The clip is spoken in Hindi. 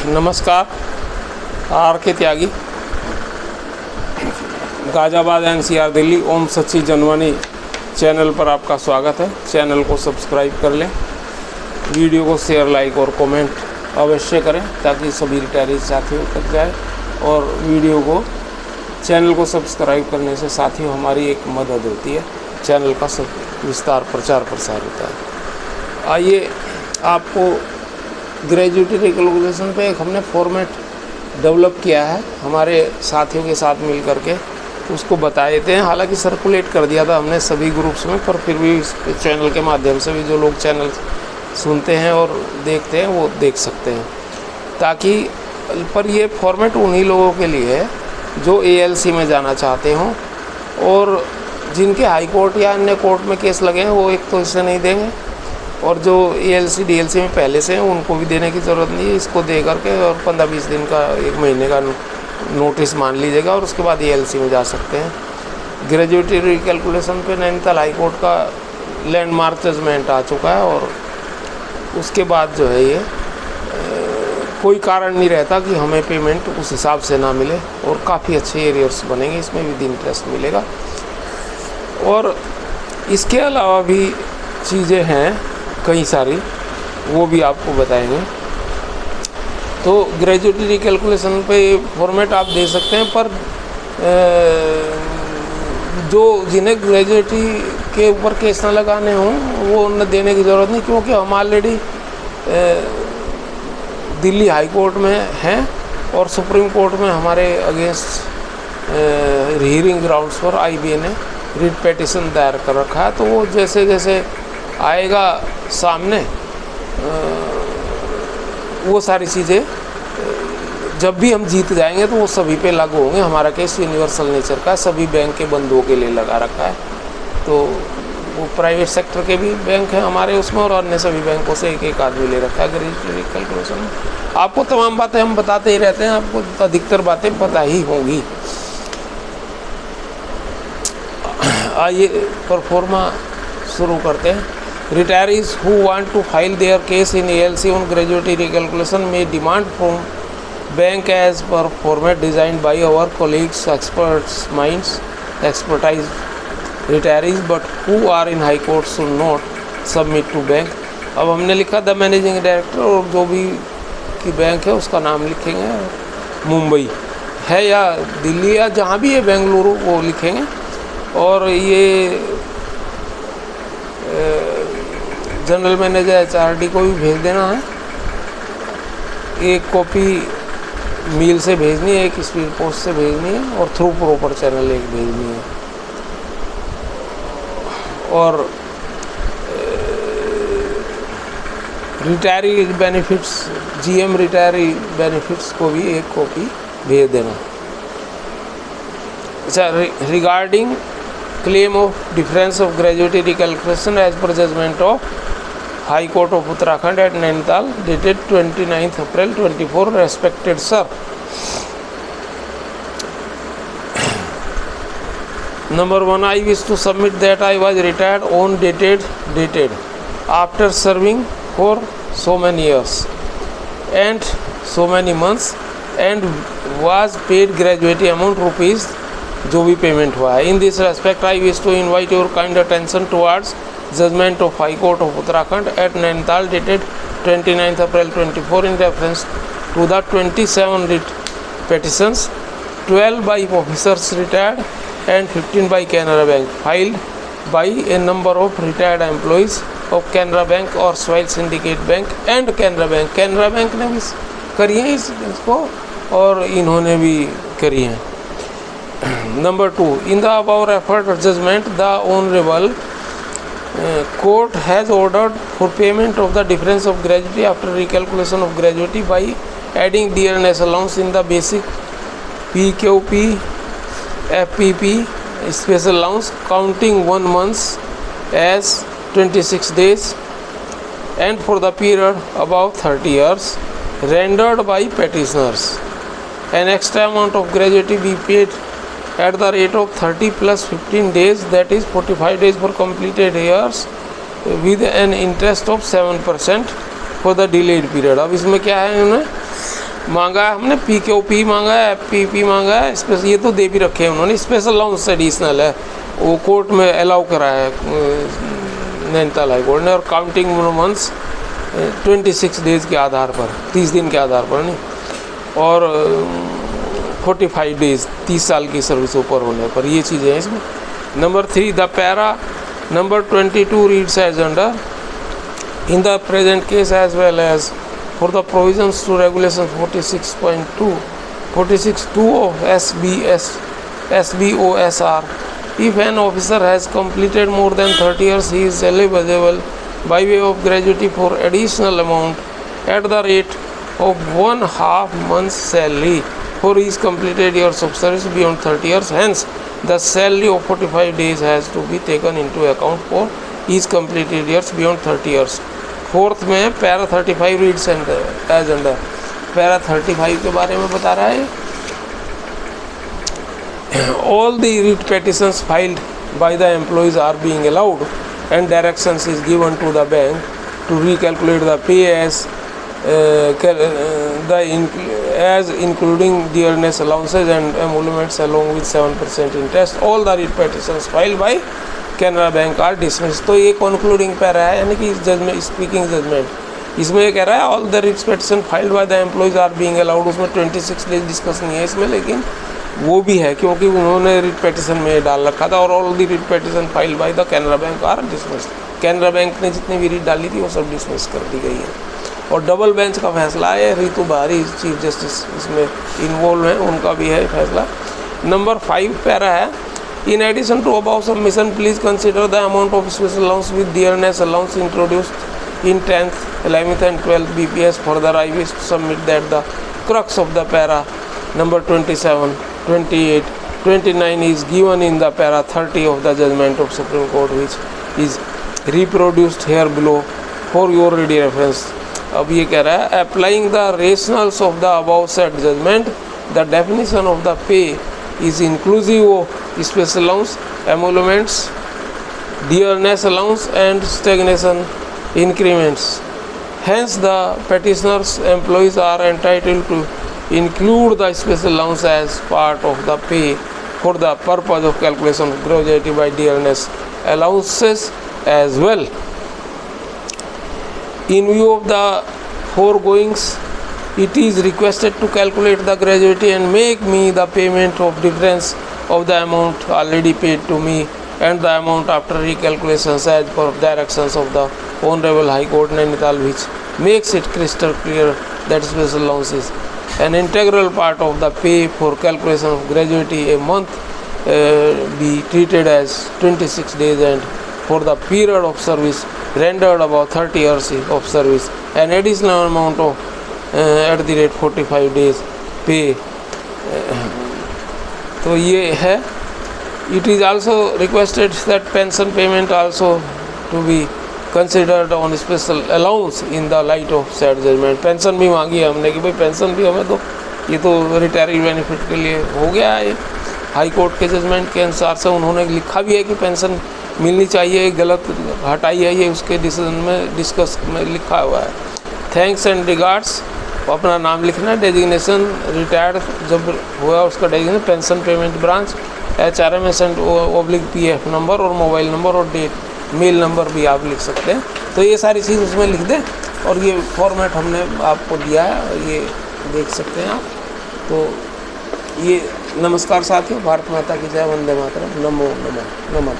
नमस्कार। आर के त्यागी, गाज़ियाबाद NCR दिल्ली। ओम सच्ची जनवानी चैनल पर आपका स्वागत है। चैनल को सब्सक्राइब कर लें, वीडियो को शेयर, लाइक और कमेंट अवश्य करें ताकि सभी रिटायरी साथियों तक जाए। और वीडियो को, चैनल को सब्सक्राइब करने से साथियों हमारी एक मदद होती है, चैनल का सब विस्तार प्रचार प्रसार होता है। आइए, आपको ग्रेजुएटी रिकैलकुलेशन पे एक हमने फॉर्मेट डेवलप किया है हमारे साथियों के साथ मिल करके, उसको बता देते हैं। हालांकि सर्कुलेट कर दिया था हमने सभी ग्रुप्स में, पर फिर भी इस चैनल के माध्यम से भी जो लोग चैनल सुनते हैं और देखते हैं वो देख सकते हैं, ताकि पर ये फॉर्मेट उन्हीं लोगों के लिए है जो ALC में जाना चाहते हों और जिनके हाई कोर्ट या अन्य कोर्ट में केस लगे हैं, वो एक तो इसे नहीं देंगे, और जो ALC DLC में पहले से हैं उनको भी देने की ज़रूरत नहीं है। इसको दे करके और 15-20 दिन का, 1 महीने का नोटिस मान लीजिएगा और उसके बाद ALC में जा सकते हैं। ग्रेजुएटी रिकैलकुलेशन पे नैनीताल हाई कोर्ट का लैंडमार्क जजमेंट आ चुका है और उसके बाद जो है ये कोई कारण नहीं रहता कि हमें पेमेंट उस हिसाब से ना मिले, और काफ़ी अच्छे एरियर्स बनेंगे, इसमें भी इंटरेस्ट मिलेगा। और इसके अलावा भी चीज़ें हैं कई सारी, वो भी आपको बताएंगे। तो ग्रेजुएटी रिकैलकुलेशन पे फॉर्मेट आप दे सकते हैं, पर जो जिन्हें ग्रेजुएटी के ऊपर केस न लगाने हों वो न देने की ज़रूरत नहीं, क्योंकि हम ऑलरेडी दिल्ली हाई कोर्ट में हैं और सुप्रीम कोर्ट में हमारे अगेंस्ट हियरिंग ग्राउंड्स पर IBA ने रिट पेटिशन दायर कर रखा है। तो वो जैसे जैसे आएगा सामने, वो सारी चीज़ें जब भी हम जीत जाएंगे तो वो सभी पे लागू होंगे। हमारा केस यूनिवर्सल नेचर का, सभी बैंक के बंधुओं के लिए लगा रखा है। तो वो प्राइवेट सेक्टर के भी बैंक हैं हमारे उसमें, और अन्य सभी बैंकों से एक आदमी ले रखा है ग्रेजुएटी रिकैलकुलेशन में। आपको तमाम बातें हम बताते ही रहते हैं, आपको अधिकतर बातें पता ही होंगी। आइए परफॉर्मा शुरू करते हैं। Retirees who want to file their case in ALC on gratuity recalculation may demand from bank as per format designed by our colleagues, expertise. Retirees but who are in high court should not submit to bank. अब हमने लिखा द मैनेजिंग डायरेक्टर, और जो भी की बैंक है उसका नाम लिखेंगे, मुंबई है या दिल्ली या जहाँ भी है, बेंगलुरु, वो लिखेंगे। और ये जनरल मैनेजर HRD को भी भेज देना है। एक कॉपी मेल से भेजनी है, एक स्पीड पोस्ट से भेजनी है, और थ्रू प्रॉपर चैनल एक भेजनी है। और retiree benefits, GM retiree benefits को भी एक कॉपी भेज देना। अच्छा, regarding claim of difference of gratuity recalculation as per judgment of High Court of Uttarakhand at Nainital dated 29th April 24, respected sir. Number 1, I wish to submit that I was retired on dated after serving for so many years and so many months and was paid gratuity amount rupees जो भी पेमेंट हुआ है। In this respect I wish to invite your kind attention towards judgement of High Court of Uttarakhand at Nainital dated 29th April 24 in reference to the 27 writ petitions, 12 by officers retired and 15 by Canara Bank, filed by a number of retired employees of Canara Bank और सॉइल सिंडिकेट बैंक एंड कैनरा बैंक। कैनरा बैंक ने भी करी है इसको और इन्होंने भी करी हैं। Number 2, in the above referred judgment, the Honorable Court has ordered for payment of the difference of gratuity after recalculation of gratuity by adding dearness allowance in the basic PQP FPP special allowance, counting 1 month as 26 days and for the period above 30 years rendered by petitioners. An extra amount of gratuity be paid at the rate of 30 plus 15 days, that is 45 days for completed years with an interest of 7% for the delayed period. अब इसमें क्या है, उन्हें मांगा है हमने, PQP मांगा है, FPP मांगा है, स्पेशल ये तो दे भी रखे हैं उन्होंने। स्पेशल अलाउंस एडिशनल है, वो कोर्ट में अलाउ करा है नैनीताल हाई कोर्ट ने। और काउंटिंग मंथ्स 26 डेज़ के आधार पर, 30 दिन के आधार पर नहीं, और 45 डेज़ 30 साल की सर्विस ऊपर होने पर, ये चीज़ें हैं इसमें। Number 3, the para number 22 reads as under in the present case as well as for the provisions to regulation 46.2 of SBOSR, if an officer has completed more than 30 years, he is eligible by way of gratuity for additional amount at the rate of 1/2 month's salary for his completed years of service beyond 30 years. Hence, the salary of 45 days has to be taken into account for his completed years beyond 30 years. Fourth में para 35 reads as under, para 35 के बारे में बता रहा है। All the writ petitions filed by the employees are being allowed and directions is given to the bank to recalculate the pay as including dearness allowances and emoluments along with 7% interest. All the writ petitions filed by Canara bank are dismiss. तो ये कंक्लूडिंग पैरा है, यानी कि जजमेंट, स्पीकिंग जजमेंट, इसमें ये कह रहा है all the writ petition filed by the employees are being allowed. उसमें 26 डेज डिस्कस नहीं है इसमें, लेकिन वो भी है क्योंकि उन्होंने रिट पेटिशन में डाल रखा था। और all the writ petition filed by the Canara bank are dismiss. Canara bank ने जितनी भी रिट डाली थी वो सब डिसमिस कर दी गई है। और डबल बेंच का फैसला है, रितु बारी चीफ जस्टिस इसमें इन्वॉल्व हैं, उनका भी है फैसला। नंबर 5 पैरा है, in addition to above submission, please consider the amount of special allowance with dearness allowance introduced in 10th, 11th and 12th BPS. Further, I wish to submit that the crux of the para number 27, 28, 29 is given in the para 30 of the judgment of Supreme Court, which is reproduced here below for your ready reference. अब ये कह रहा है, applying the rationales of the above said judgment, the definition of the pay is inclusive of special allowance, emoluments, dearness allowance and stagnation increments. Hence, the petitioner's employees are entitled to include the special allowance as part of the pay for the purpose of calculation of gratuity by dearness allowances as well. In view of the foregoings, it is requested to calculate the gratuity and make me the payment of difference of the amount already paid to me and the amount after recalculations as per directions of the Honorable High Court Nainital, which makes it crystal clear that special allowance is an integral part of the pay for calculation of gratuity. A month be treated as 26 days and for the period of service rendered above 30 years of service an additional amount of at the rate 45 days pay. तो ये है। It is also requested that pension payment also to be considered on special allowance in the light of said judgment. Pension भी मांगी है हमने कि भाई पेंशन भी हमें तो, ये तो रिटायरी बेनिफिट के लिए हो गया है। हाई कोर्ट के जजमेंट के अनुसार से उन्होंने लिखा भी है कि पेंशन मिलनी चाहिए, गलत हटाई है, ये उसके डिसीजन में डिस्कस में लिखा हुआ है। थैंक्स एंड रिगार्ड्स, अपना नाम लिखना, डेजिग्नेशन रिटायर्ड जब हुआ उसका designation, pension payment branch, HRMS/PF number और मोबाइल नंबर और डेट, मेल नंबर भी आप लिख सकते हैं। तो ये सारी चीज़ उसमें लिख दें और ये फॉर्मेट हमने आपको दिया है, ये देख सकते हैं आप। तो ये नमस्कार साथियों, भारत माता की जय, वंदे मातरम, नमो नमः नमः।